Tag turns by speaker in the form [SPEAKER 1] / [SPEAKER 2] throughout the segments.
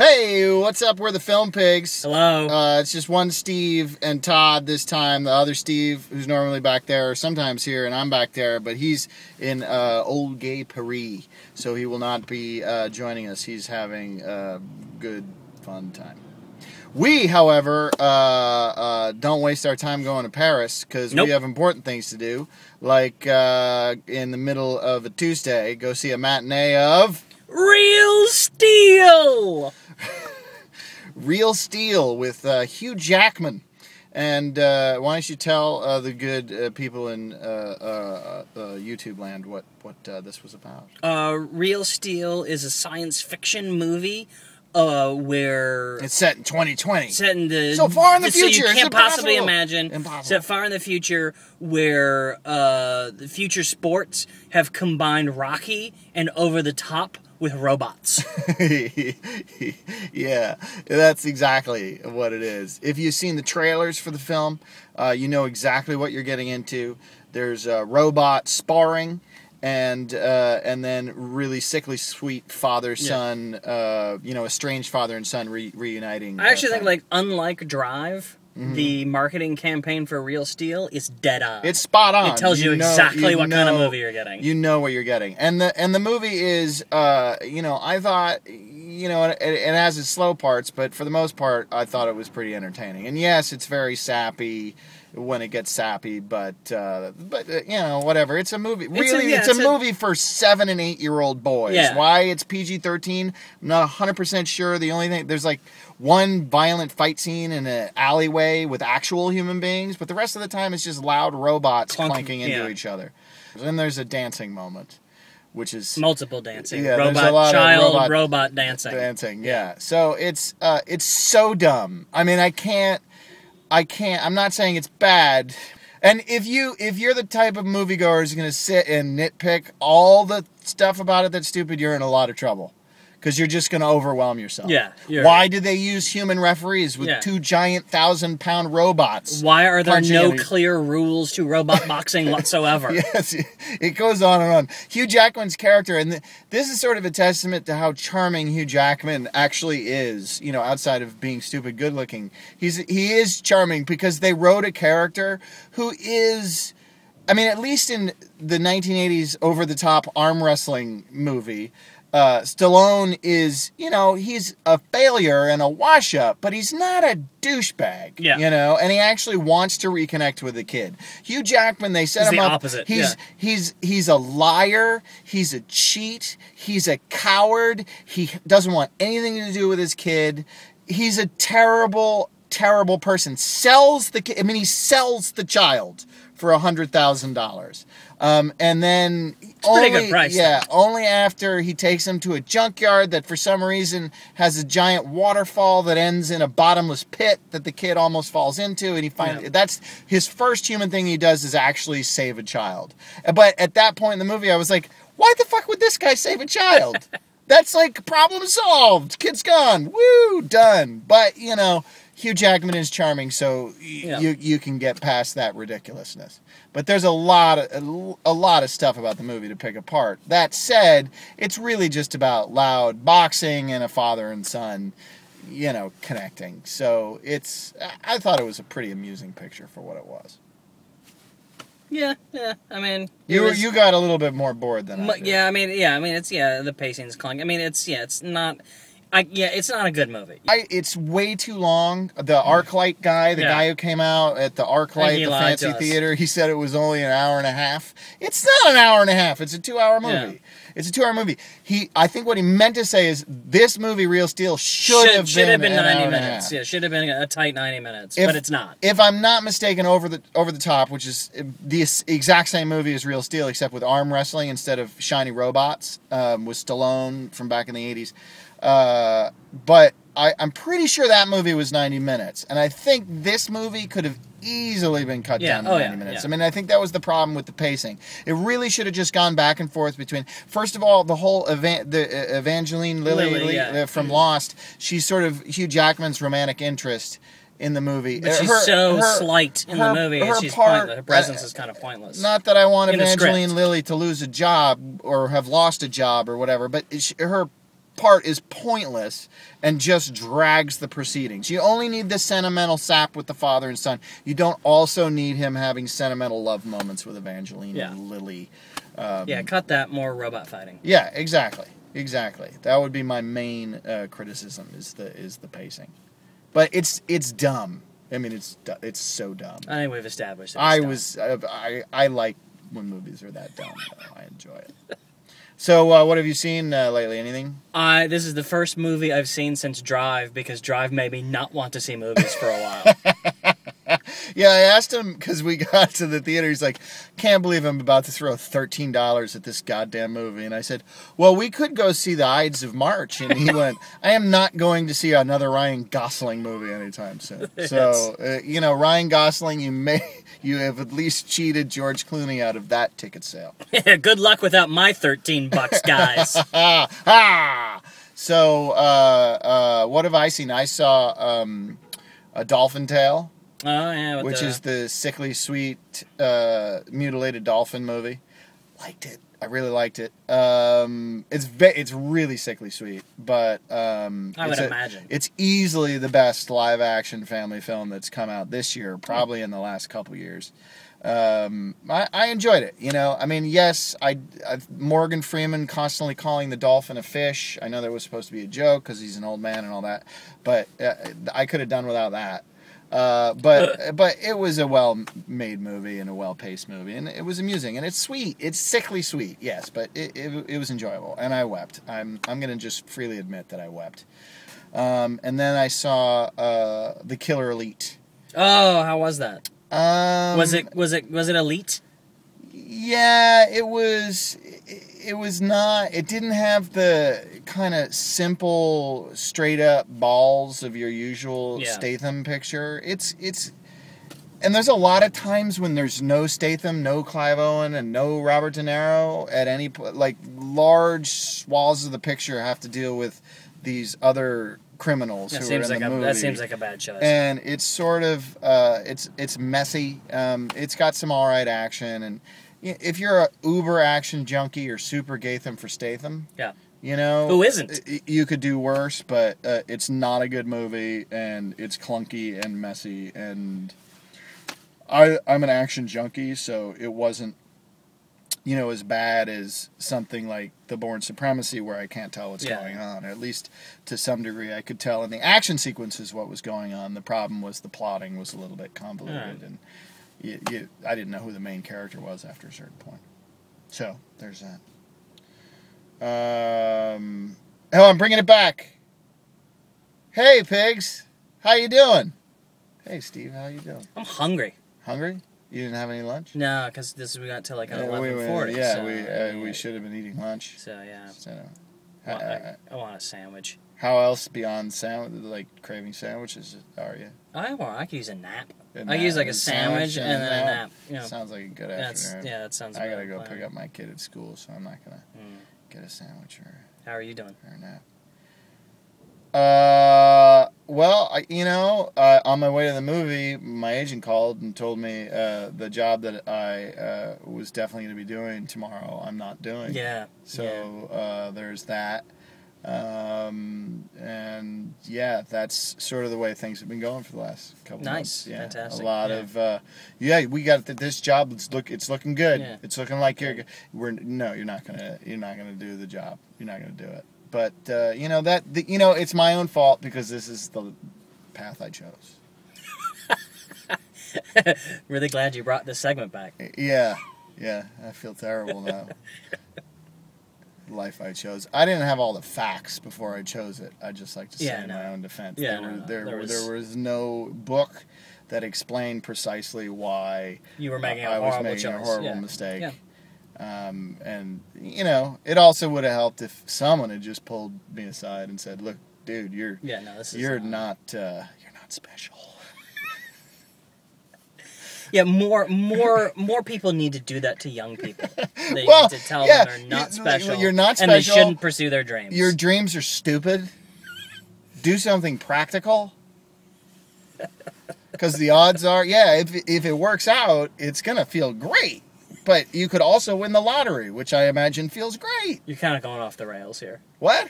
[SPEAKER 1] Hey, what's up? We're the Film Pigs.
[SPEAKER 2] Hello.
[SPEAKER 1] It's just one Steve and Todd this time. The other Steve, who's normally back there, sometimes here, and I'm back there, but he's in old gay Paris, so he will not be joining us. He's having a good, fun time. We, however, don't waste our time going to Paris, because we have important things to do, like in the middle of a Tuesday, go see a matinee of...
[SPEAKER 2] Real Steel!
[SPEAKER 1] Real Steel with Hugh Jackman. And why don't you tell the good people in YouTube land what this was about?
[SPEAKER 2] Real Steel is a science fiction movie where...
[SPEAKER 1] It's set in 2020.
[SPEAKER 2] Set in the...
[SPEAKER 1] So far in the future.
[SPEAKER 2] So you can't possibly imagine.
[SPEAKER 1] Impossible.
[SPEAKER 2] Set far in the future where the future sports have combined Rocky and Over the Top with robots.
[SPEAKER 1] Yeah, that's exactly what it is. If you've seen the trailers for the film, you know exactly what you're getting into. There's robot sparring, and then really sickly sweet father-son, estranged father and son reuniting.
[SPEAKER 2] I actually think, like, unlike Drive, the marketing campaign for Real Steel is dead on.
[SPEAKER 1] It's spot on.
[SPEAKER 2] It tells you exactly what kind of movie you're getting.
[SPEAKER 1] You know what you're getting. And the movie is, I thought, it has its slow parts, but for the most part, I thought it was pretty entertaining. And yes, it's very sappy when it gets sappy, but whatever. It's a movie. It's a movie for 7 and 8 year old boys.
[SPEAKER 2] Yeah.
[SPEAKER 1] Why it's PG-13, I'm not 100% sure. The only thing, there's like one violent fight scene in an alleyway with actual human beings, but the rest of the time it's just loud robots clanking into each other. And there's a dancing moment, which is
[SPEAKER 2] multiple dancing.
[SPEAKER 1] Yeah,
[SPEAKER 2] Robot dancing.
[SPEAKER 1] Dancing, yeah. So it's so dumb. I mean, I'm not saying it's bad. And if you're the type of moviegoer who's going to sit and nitpick all the stuff about it that's stupid, you're in a lot of trouble. Because you're just going to overwhelm yourself.
[SPEAKER 2] Yeah.
[SPEAKER 1] Why do they use human referees with two giant 1,000-pound robots?
[SPEAKER 2] Why are there no clear rules to robot boxing whatsoever?
[SPEAKER 1] Yes, it goes on and on. Hugh Jackman's character, and this is sort of a testament to how charming Hugh Jackman actually is, outside of being stupid good looking. He is charming because they wrote a character who is... I mean, at least in the 1980s over-the-top arm wrestling movie... Stallone is, he's a failure and a wash-up, but he's not a douchebag, and he actually wants to reconnect with the kid. Hugh Jackman, they set him up.
[SPEAKER 2] Opposite.
[SPEAKER 1] He's a liar, he's a cheat, he's a coward, he doesn't want anything to do with his kid, he's a terrible, terrible person. He sells the child for $100,000. And then
[SPEAKER 2] pretty good price.
[SPEAKER 1] Yeah, only after he takes him to a junkyard that for some reason has a giant waterfall that ends in a bottomless pit that the kid almost falls into, and he finds that's his first human thing he does is actually save a child. But at that point in the movie, I was like, why the fuck would this guy save a child? That's like problem solved. Kid's gone. Woo, done. But Hugh Jackman is charming, so you can get past that ridiculousness. But there's a lot of stuff about the movie to pick apart. That said, it's really just about loud boxing and a father and son, connecting. So I thought it was a pretty amusing picture for what it was.
[SPEAKER 2] Yeah. I mean,
[SPEAKER 1] you got a little bit more bored than I did.
[SPEAKER 2] Yeah, I mean, it's the pacing's clunky. I mean, it's not. It's not a good movie.
[SPEAKER 1] It's way too long. The ArcLight guy, the guy who came out at the ArcLight, the fancy theater, he said it was only an hour and a half. It's not an hour and a half. It's a 2-hour movie. Yeah. It's a 2-hour movie. I think what he meant to say is this movie, Real Steel, should have been 90
[SPEAKER 2] minutes. Yeah, should have been a tight 90 minutes, but it's not.
[SPEAKER 1] If I'm not mistaken, Over the Top, which is the exact same movie as Real Steel, except with arm wrestling instead of shiny robots, with Stallone from back in the 80s. But I'm pretty sure that movie was 90 minutes. And I think this movie could have easily been cut down to 90 minutes.
[SPEAKER 2] Yeah.
[SPEAKER 1] I mean, I think that was the problem with the pacing. It really should have just gone back and forth between... First of all, the whole Evangeline Lilly from Lost, she's sort of Hugh Jackman's romantic interest in the movie.
[SPEAKER 2] But she's slight in the movie, and she's pointless. Her presence is kind of pointless.
[SPEAKER 1] Not that I want Evangeline Lilly to lose a job or have lost a job or whatever, but her part is pointless and just drags the proceedings. You only need the sentimental sap with the father and son. You don't also need him having sentimental love moments with Evangeline Lilly.
[SPEAKER 2] Cut that. More robot fighting.
[SPEAKER 1] Yeah, exactly. That would be my main criticism is the pacing. But it's dumb. I mean, it's so dumb.
[SPEAKER 2] I think we've established that.
[SPEAKER 1] I like when movies are that dumb. I enjoy it. So, what have you seen lately? Anything?
[SPEAKER 2] This is the first movie I've seen since Drive, because Drive made me not want to see movies for a while.
[SPEAKER 1] Yeah, I asked him, because we got to the theater, he's like, can't believe I'm about to throw $13 at this goddamn movie. And I said, well, we could go see The Ides of March. And he went, I am not going to see another Ryan Gosling movie anytime soon. So, Ryan Gosling, you have at least cheated George Clooney out of that ticket sale.
[SPEAKER 2] Good luck without my $13, guys.
[SPEAKER 1] So, what have I seen? I saw A Dolphin Tale.
[SPEAKER 2] Oh, yeah.
[SPEAKER 1] Which is the sickly sweet mutilated dolphin movie. Liked it. I really liked it. It's really sickly sweet, but I
[SPEAKER 2] would imagine
[SPEAKER 1] it's easily the best live action family film that's come out this year, probably in the last couple years. I enjoyed it. I mean, yes, Morgan Freeman constantly calling the dolphin a fish. I know that was supposed to be a joke because he's an old man and all that, but I could have done without that. But it was a well-made movie and a well-paced movie, and it was amusing, and it's sweet. It's sickly sweet, yes, but it was enjoyable, and I wept. I'm gonna just freely admit that I wept. And then I saw The Killer Elite.
[SPEAKER 2] Oh, how was that? Was it elite?
[SPEAKER 1] Yeah, it was. It was not. It didn't have the kind of simple, straight up balls of your usual Statham picture. It's. And there's a lot of times when there's no Statham, no Clive Owen, and no Robert De Niro at any point. Like, large swaths of the picture have to deal with these other criminals who are in the movie.
[SPEAKER 2] That seems like a bad choice.
[SPEAKER 1] And it's sort of it's messy. It's got some all right action, and if you're a uber action junkie or super Gatham for Statham,
[SPEAKER 2] who isn't?
[SPEAKER 1] You could do worse, but it's not a good movie, and it's clunky and messy. And I'm an action junkie, so it wasn't as bad as something like The Bourne Supremacy, where I can't tell what's going on. Or at least to some degree, I could tell in the action sequences what was going on. The problem was the plotting was a little bit convoluted, and I didn't know who the main character was after a certain point. So, there's that. I'm bringing it back. Hey, pigs. How you doing? Hey, Steve. How you doing?
[SPEAKER 2] I'm hungry.
[SPEAKER 1] Hungry? You didn't have any lunch?
[SPEAKER 2] No, because we got till like 11:40.
[SPEAKER 1] We should have been eating lunch.
[SPEAKER 2] So, yeah.
[SPEAKER 1] So,
[SPEAKER 2] I want a sandwich.
[SPEAKER 1] How else beyond craving sandwiches are you?
[SPEAKER 2] I could use a nap. I could use like a sandwich and then a nap.
[SPEAKER 1] Sounds like a good afternoon.
[SPEAKER 2] That sounds.
[SPEAKER 1] I gotta go pick up my kid at school, so I'm not gonna get a sandwich or.
[SPEAKER 2] How are you doing?
[SPEAKER 1] Or a nap. On my way to the movie, my agent called and told me the job that I was definitely going to be doing tomorrow, I'm not doing.
[SPEAKER 2] Yeah.
[SPEAKER 1] So there's that. And yeah, that's sort of the way things have been going for the last couple months. Yeah,
[SPEAKER 2] fantastic.
[SPEAKER 1] A lot of we got this job. It's looking good. Yeah. It's looking like you're not gonna do the job. You're not gonna do it. But it's my own fault because this is the path I chose.
[SPEAKER 2] Really glad you brought this segment back.
[SPEAKER 1] Yeah, I feel terrible now. Life I chose. I didn't have all the facts before I chose it. I just like to say in my own defense.
[SPEAKER 2] Yeah,
[SPEAKER 1] there was no book that explained precisely why
[SPEAKER 2] you were making a
[SPEAKER 1] horrible mistake. Yeah. And it also would have helped if someone had just pulled me aside and said, "Look, dude, you're not special."
[SPEAKER 2] Yeah, more people need to do that to young people. They need to tell them they're not special.
[SPEAKER 1] You're not special.
[SPEAKER 2] And they shouldn't pursue their dreams.
[SPEAKER 1] Your dreams are stupid. Do something practical. Because the odds are, if it works out, it's going to feel great. But you could also win the lottery, which I imagine feels great.
[SPEAKER 2] You're kind of going off the rails here.
[SPEAKER 1] What?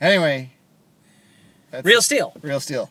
[SPEAKER 1] Anyway.
[SPEAKER 2] Real Steel.
[SPEAKER 1] Real Steel.